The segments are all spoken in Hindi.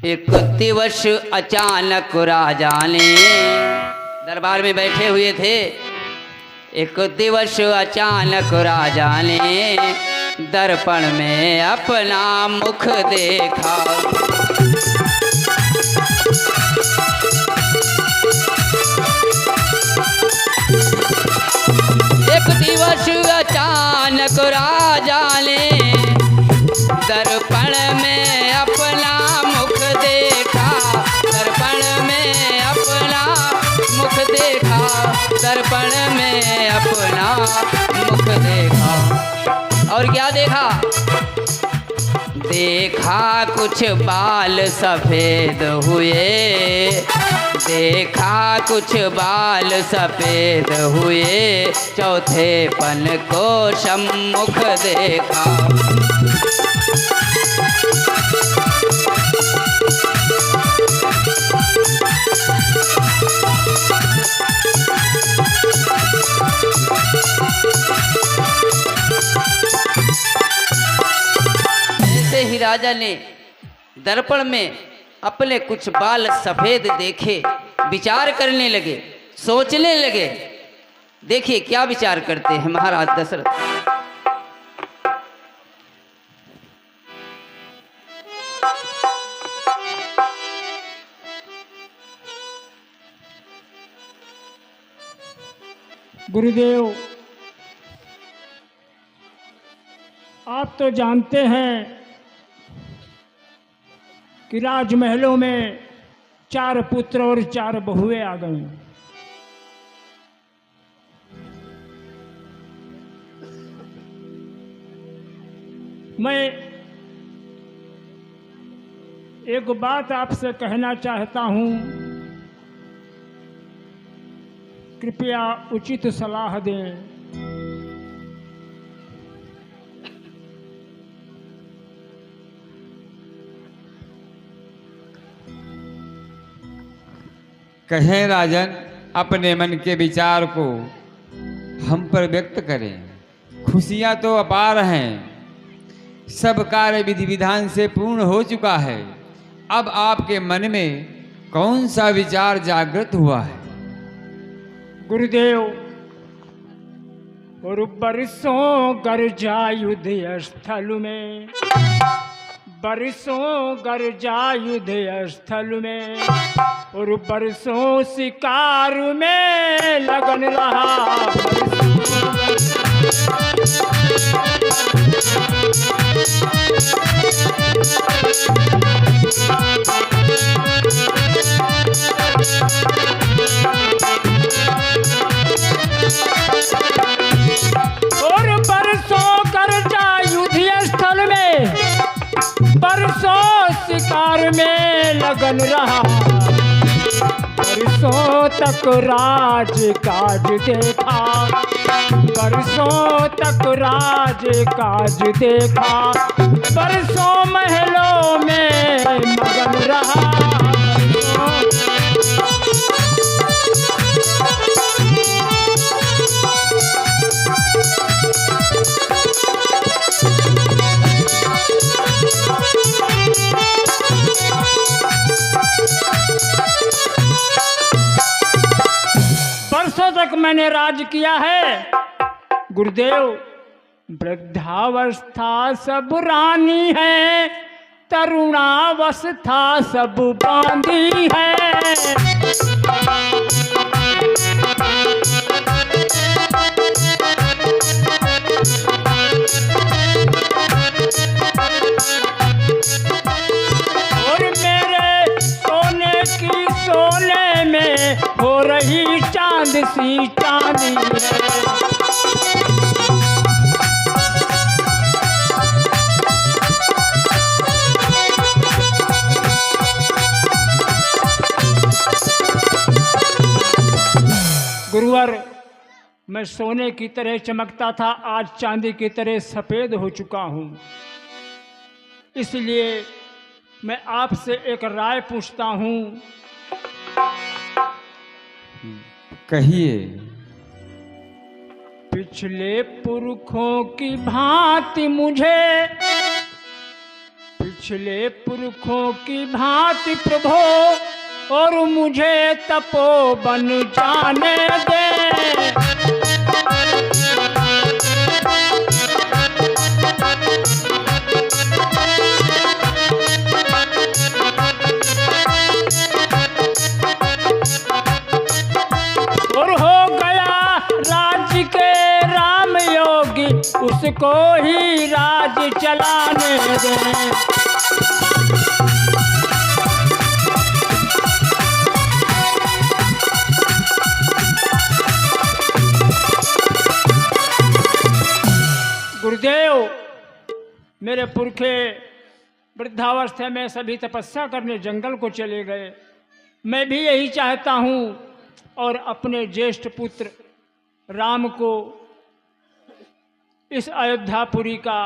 एक दिवस अचानक राजा ने दरबार में बैठे हुए थे। एक दिवस अचानक राजा ने दर्पण में अपना मुख देखा। एक दिवस अचानक राजा ने दर्पण में अपना मुख देखा। दर्पण में अपना मुख देखा। दर्पण में अपना मुख देखा। और क्या देखा? देखा कुछ बाल सफेद हुए। देखा कुछ बाल सफेद हुए। चौथे पन को सम्मुख देखा। ऐसे ही राजा ने दर्पण में अपने कुछ बाल सफेद देखे, विचार करने लगे, सोचने लगे। देखिए क्या विचार करते हैं महाराज दशरथ। गुरुदेव, आप तो जानते हैं कि राजमहलों में 4 पुत्र और 4 बहुएं आ गई। मैं एक बात आपसे कहना चाहता हूं, कृपया उचित सलाह दें। कहें राजन, अपने मन के विचार को हम पर व्यक्त करें। खुशियां तो अपार हैं, सब कार्य विधि विधान से पूर्ण हो चुका है। अब आपके मन में कौन सा विचार जागृत हुआ है? गुरुदेव, और बरसों गर्जा युद्ध स्थल में, बरसों गर्जा युद्ध स्थल में, और बरसों शिकार में लगन रहा। और बरसों गर्जा युद्ध स्थल में, बरसों शिकार में लगन रहा। बरसों तक राज काज देखा। बरसों तक राज काज देखा। बरसों महलों में मगन रहा। बरसों तक मैंने राज किया है गुरुदेव। वृद्धावस्था सब रानी है, तरुणावस्था सब बांधी है। और मेरे सोने की सोने में हो रही चांद सी चांदी है। गुरुवर, मैं सोने की तरह चमकता था, आज चांदी की तरह सफेद हो चुका हूं। इसलिए मैं आपसे एक राय पूछता हूं। कहिए। पिछले पुरखों की भांति मुझे पिछले पुरखों की भांति प्रभो और मुझे तपोवन जाने दे। और हो गया राज्य के राम योगी, उसको ही राज चलाने दे। गुरुदेव, मेरे पुरखे वृद्धावस्था में सभी तपस्या करने जंगल को चले गए। मैं भी यही चाहता हूँ और अपने ज्येष्ठ पुत्र राम को इस अयोध्यापुरी का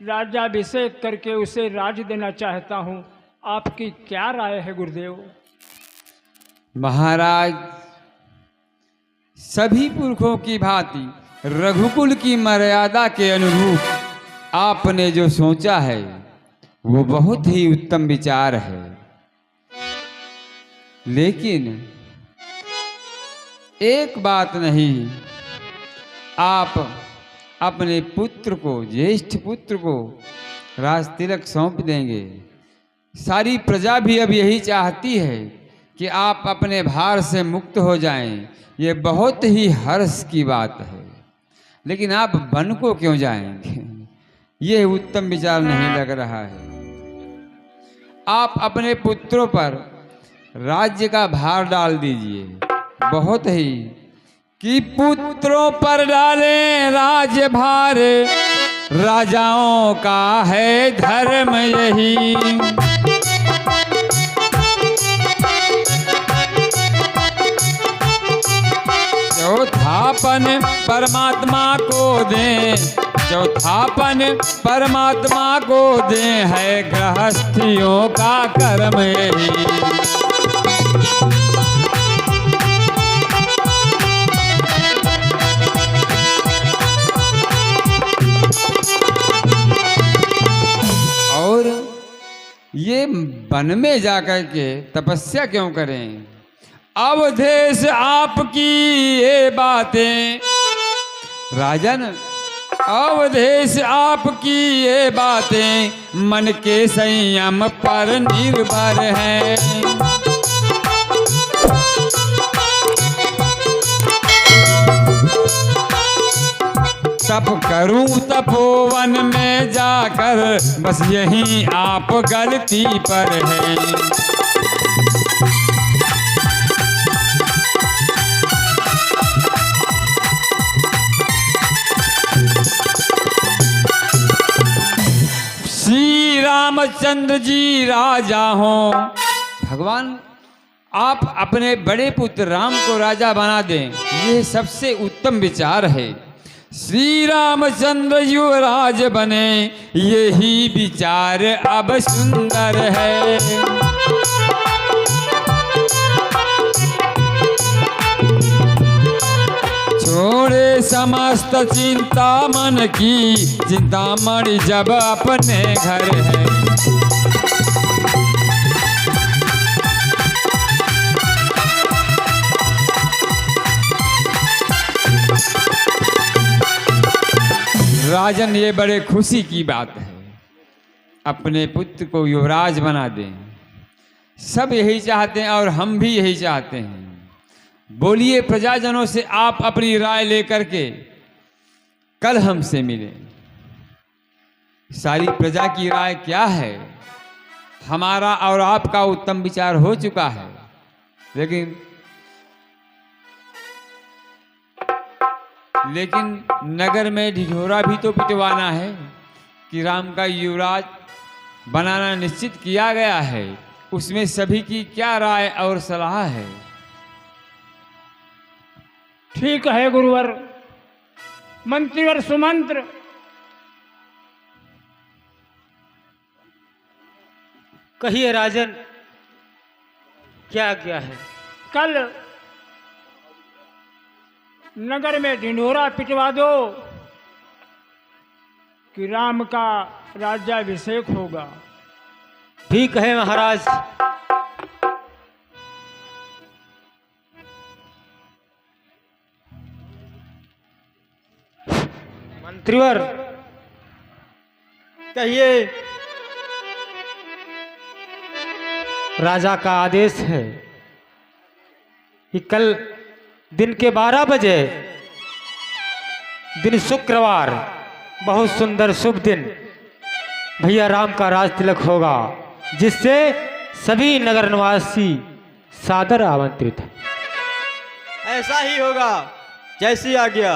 राज्याभिषेक करके उसे राज देना चाहता हूँ। आपकी क्या राय है गुरुदेव? महाराज, सभी पुरखों की भांति रघुकुल की मर्यादा के अनुरूप आपने जो सोचा है वो बहुत ही उत्तम विचार है, लेकिन एक बात नहीं, आप अपने पुत्र को, ज्येष्ठ पुत्र को राज तिलक सौंप देंगे। सारी प्रजा भी अब यही चाहती है कि आप अपने भार से मुक्त हो जाएं। ये बहुत ही हर्ष की बात है, लेकिन आप वन को क्यों जाएंगे? ये उत्तम विचार नहीं लग रहा है। आप अपने पुत्रों पर राज्य का भार डाल दीजिए, बहुत ही, कि पुत्रों पर डालें राज्य भार, राजाओं का है धर्म यही। चौथापन परमात्मा को दें, चौथापन परमात्मा को दें, है गृहस्थियों का कर्म यही। और ये वन में जाकर के तपस्या क्यों करें? अवधेश आपकी ये बातें, राजन, अवधेश आपकी ये बातें मन के संयम पर निर्भर हैं। तप करूं तपोवन में जाकर, बस यही आप गलती पर हैं। श्री रामचंद्र जी राजा हों। भगवान, आप अपने बड़े पुत्र राम को राजा बना दें, ये सबसे उत्तम विचार है। श्री रामचंद्र युवराज बने, यही विचार अब सुंदर है। छोड़े समस्त चिंता मन की, चिंतामणि जब अपने घर है। राजन, ये बड़े खुशी की बात है, अपने पुत्र को युवराज बना दें। सब यही चाहते हैं और हम भी यही चाहते हैं। बोलिए प्रजाजनों से, आप अपनी राय लेकर के कल हमसे मिलें। सारी प्रजा की राय क्या है? हमारा और आपका उत्तम विचार हो चुका है, लेकिन नगर में ढिढोरा भी तो पिटवाना है कि राम का युवराज बनाना निश्चित किया गया है। उसमें सभी की क्या राय और सलाह है? ठीक है गुरुवर, मंत्रीवर सुमंत्र, कहिए राजन, क्या क्या है? कल नगर में ढिंढोरा पिटवा दो कि राम का राज्याभिषेक होगा। ठीक है महाराज। मंत्रीवर, कहिए। राजा का आदेश है कि कल दिन के 12 बजे, दिन शुक्रवार, बहुत सुंदर शुभ दिन, भैया राम का राज तिलक होगा, जिससे सभी नगर निवासी सादर आमंत्रित है। ऐसा ही होगा, जैसी आज्ञा।